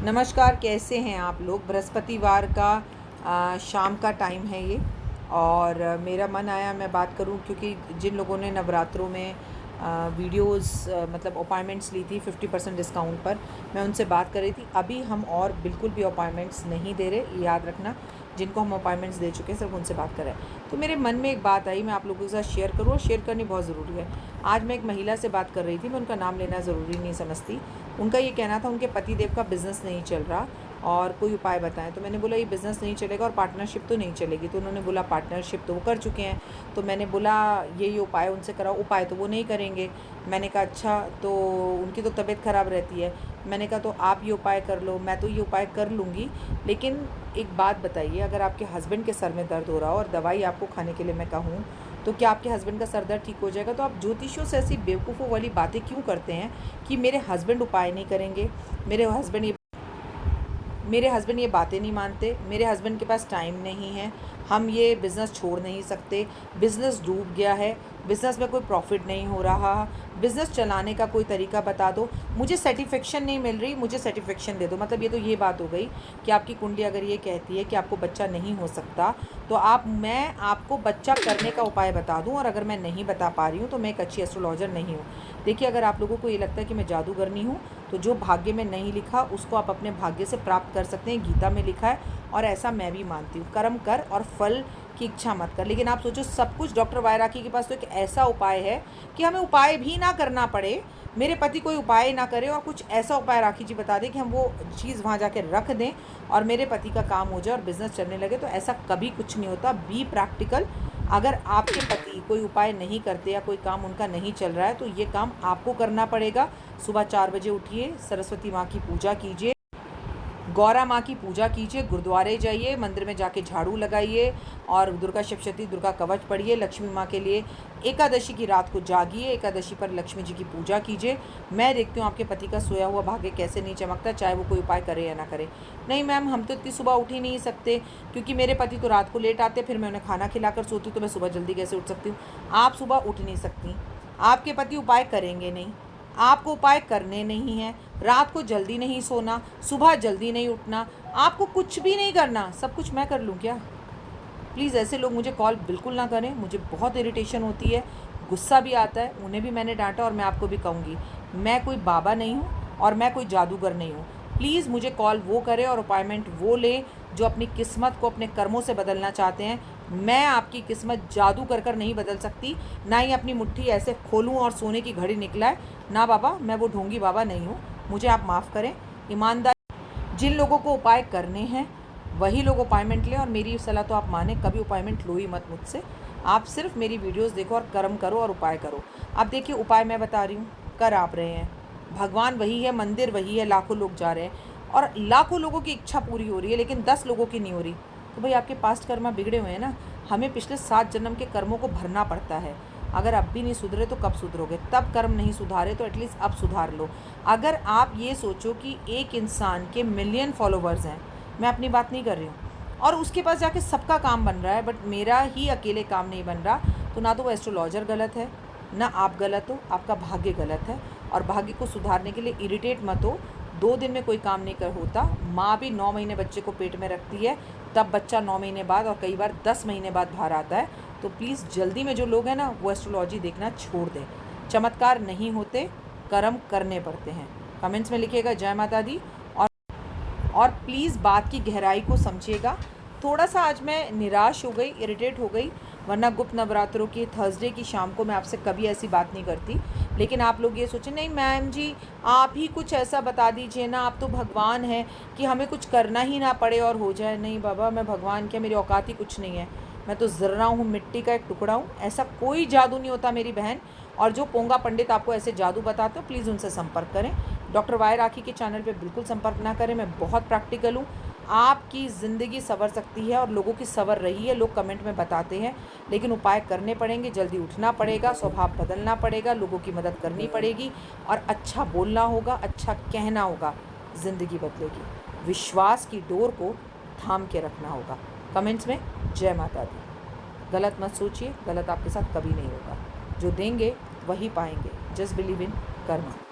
नमस्कार, कैसे हैं आप लोग। बृहस्पतिवार का शाम का टाइम है ये। और मेरा मन आया मैं बात करूं, क्योंकि जिन लोगों ने नवरात्रों में वीडियोस मतलब अपॉइंटमेंट्स ली थी 50% डिस्काउंट पर, मैं उनसे बात कर रही थी। अभी हम और बिल्कुल भी अपॉइंटमेंट्स नहीं दे रहे, याद रखना। जिनको हम अपॉइंटमेंट्स दे चुके हैं सिर्फ उनसे बात कर रहे हैं। तो मेरे मन में एक बात आई, मैं आप लोगों के साथ शेयर करूँ, और शेयर करनी बहुत ज़रूरी है। आज मैं एक महिला से बात कर रही थी, मैं उनका नाम लेना ज़रूरी नहीं समझती। उनका ये कहना था उनके पतिदेव का बिज़नेस नहीं चल रहा और कोई उपाय बताएं। तो मैंने बोला ये बिज़नेस नहीं चलेगा और पार्टनरशिप तो नहीं चलेगी। तो उन्होंने बोला पार्टनरशिप तो वो कर चुके हैं। तो मैंने बोला ये उपाय उनसे कराओ। उपाय तो वो नहीं करेंगे। मैंने कहा अच्छा, तो उनकी तो तबीयत ख़राब रहती है। मैंने कहा तो आप ये उपाय कर लो। मैं तो ये उपाय कर लूँगी, लेकिन एक बात बताइए, अगर आपके हस्बैंड के सर में दर्द हो रहा हो और दवाई आपको खाने के लिए मैं कहूँ, तो क्या आपके हस्बैंड का सर दर्द ठीक हो जाएगा? तो आप ज्योतिषियों से ऐसी बेवकूफ़ों वाली बातें क्यों करते हैं कि मेरे हस्बैंड उपाय नहीं करेंगे, मेरे हस्बैंड ये बातें नहीं मानते, मेरे हस्बैंड के पास टाइम नहीं है, हम ये बिज़नेस छोड़ नहीं सकते, बिज़नेस डूब गया है, बिज़नेस में कोई प्रॉफिट नहीं हो रहा, बिज़नेस चलाने का कोई तरीका बता दो, मुझे सेटिस्फेक्शन नहीं मिल रही, मुझे सेटिस्फेक्शन दे दो। मतलब ये तो ये बात हो गई कि आपकी कुंडली अगर ये कहती है कि आपको बच्चा नहीं हो सकता, तो मैं आपको बच्चा करने का उपाय बता दूं, और अगर मैं नहीं बता पा रही हूँ तो मैं एक अच्छी एस्ट्रोलॉजर नहीं हूँ। देखिए, अगर आप लोगों को ये लगता है कि मैं जादूगरनी हूँ, तो जो भाग्य में नहीं लिखा उसको आप अपने भाग्य से प्राप्त कर सकते हैं। गीता में लिखा है और ऐसा मैं भी मानती हूँ, कर्म कर और फल की इच्छा मत कर। लेकिन आप सोचो, सब कुछ डॉक्टर वायराकी के पास तो एक ऐसा उपाय है कि हमें उपाय भी ना करना पड़े, मेरे पति कोई उपाय ना करे और कुछ ऐसा उपाय राखी जी बता दें कि हम वो चीज़ वहाँ जाके रख दें और मेरे पति का काम हो जाए और बिज़नेस चलने लगे। तो ऐसा कभी कुछ नहीं होता। Be practical. अगर आपके पति कोई उपाय नहीं करते या कोई काम उनका नहीं चल रहा है, तो ये काम आपको करना पड़ेगा। सुबह 4 बजे उठिए, सरस्वती माँ की पूजा कीजिए, गौरा माँ की पूजा कीजिए, गुरुद्वारे जाइए, मंदिर में जाके झाड़ू लगाइए और दुर्गा सप्तशती, दुर्गा कवच पढ़िए। लक्ष्मी माँ के लिए एकादशी की रात को जागिए, एकादशी पर लक्ष्मी जी की पूजा कीजिए। मैं देखती हूँ आपके पति का सोया हुआ भाग्य कैसे नहीं चमकता, चाहे वो कोई उपाय करे या ना करे। नहीं मैम, हम तो इतनी सुबह उठ ही नहीं सकते, क्योंकि मेरे पति तो रात को लेट आते, फिर मैं उन्हें खाना खिलाकर सोती हूँ, तो मैं सुबह जल्दी कैसे उठ सकती हूँ? आप सुबह उठ नहीं सकती, आपके पति उपाय करेंगे नहीं, आपको उपाय करने नहीं हैं, रात को जल्दी नहीं सोना, सुबह जल्दी नहीं उठना, आपको कुछ भी नहीं करना, सब कुछ मैं कर लूँ क्या? प्लीज़ ऐसे लोग मुझे कॉल बिल्कुल ना करें, मुझे बहुत इरिटेशन होती है, गुस्सा भी आता है। उन्हें भी मैंने डांटा और मैं आपको भी कहूँगी, मैं कोई बाबा नहीं हूँ और मैं कोई जादूगर नहीं हूँ। प्लीज़ मुझे कॉल वो करें और अपॉइंटमेंट वो लें जो अपनी किस्मत को अपने कर्मों से बदलना चाहते हैं। मैं आपकी किस्मत जादू कर नहीं बदल सकती, ना ही अपनी मुट्ठी ऐसे खोलूँ और सोने की घड़ी निकला है। ना बाबा, मैं वो ढोंगी बाबा नहीं हूँ, मुझे आप माफ़ करें। ईमानदार जिन लोगों को उपाय करने हैं वही लोग अपॉइंटमेंट लें, और मेरी सलाह तो आप माने, कभी अपॉइंटमेंट लो ही मत मुझसे। आप सिर्फ मेरी वीडियोस देखो और कर्म करो और उपाय करो। अब देखिए, उपाय मैं बता रही हूँ, कर आप रहे हैं, भगवान वही है, मंदिर वही है, लाखों लोग जा रहे हैं और लाखों लोगों की इच्छा पूरी हो रही है, लेकिन 10 लोगों की नहीं हो रही। तो भाई आपके पास्ट कर्म बिगड़े हुए हैं ना, हमें पिछले 7 जन्म के कर्मों को भरना पड़ता है। अगर अब भी नहीं सुधरे तो कब सुधरोगे? तब कर्म नहीं सुधारे तो एटलीस्ट अब सुधार लो। अगर आप ये सोचो कि एक इंसान के मिलियन फॉलोवर्स हैं, मैं अपनी बात नहीं कर रही हूँ, और उसके पास जाके सबका काम बन रहा है बट मेरा ही अकेले काम नहीं बन रहा, तो ना तो वो एस्ट्रोलॉजर गलत है, ना आप गलत हो, आपका भाग्य गलत है। और भाग्य को सुधारने के लिए इरिटेट मत हो। 2 दिन में कोई काम नहीं कर होता। माँ भी 9 महीने बच्चे को पेट में रखती है, तब बच्चा 9 महीने बाद और कई बार 10 महीने बाद बाहर आता है। तो प्लीज़ जल्दी में जो लोग हैं ना, वो एस्ट्रोलॉजी देखना छोड़ दें। चमत्कार नहीं होते, कर्म करने पड़ते हैं। कमेंट्स में लिखिएगा जय माता दी, और प्लीज़ बात की गहराई को समझिएगा। थोड़ा सा आज मैं निराश हो गई, इरिटेट हो गई, वरना गुप्त नवरात्रों की थर्सडे की शाम को मैं आपसे कभी ऐसी बात नहीं करती। लेकिन आप लोग ये सोचें, नहीं मैम जी आप ही कुछ ऐसा बता दीजिए ना, आप तो भगवान हैं कि हमें कुछ करना ही ना पड़े और हो जाए। नहीं बाबा, मैं भगवान क्या, मेरी औकात ही कुछ नहीं है। मैं तो ज़र्रा हूँ, मिट्टी का एक टुकड़ा हूँ। ऐसा कोई जादू नहीं होता मेरी बहन। और जो पोंगा पंडित आपको ऐसे जादू बताते हो, प्लीज़ उनसे संपर्क करें। डॉक्टर वाई राखी के चैनल पे बिल्कुल संपर्क ना करें। मैं बहुत प्रैक्टिकल हूँ। आपकी ज़िंदगी संवर सकती है और लोगों की संवर रही है, लोग कमेंट में बताते हैं, लेकिन उपाय करने पड़ेंगे, जल्दी उठना पड़ेगा, स्वभाव बदलना पड़ेगा, लोगों की मदद करनी पड़ेगी और अच्छा बोलना होगा, अच्छा कहना होगा, ज़िंदगी बदलेगी। विश्वास की डोर को थाम के रखना होगा। कमेंट्स में जय माता दी। गलत मत सोचिए, गलत आपके साथ कभी नहीं होगा। जो देंगे वही पाएंगे। Just believe in Karma.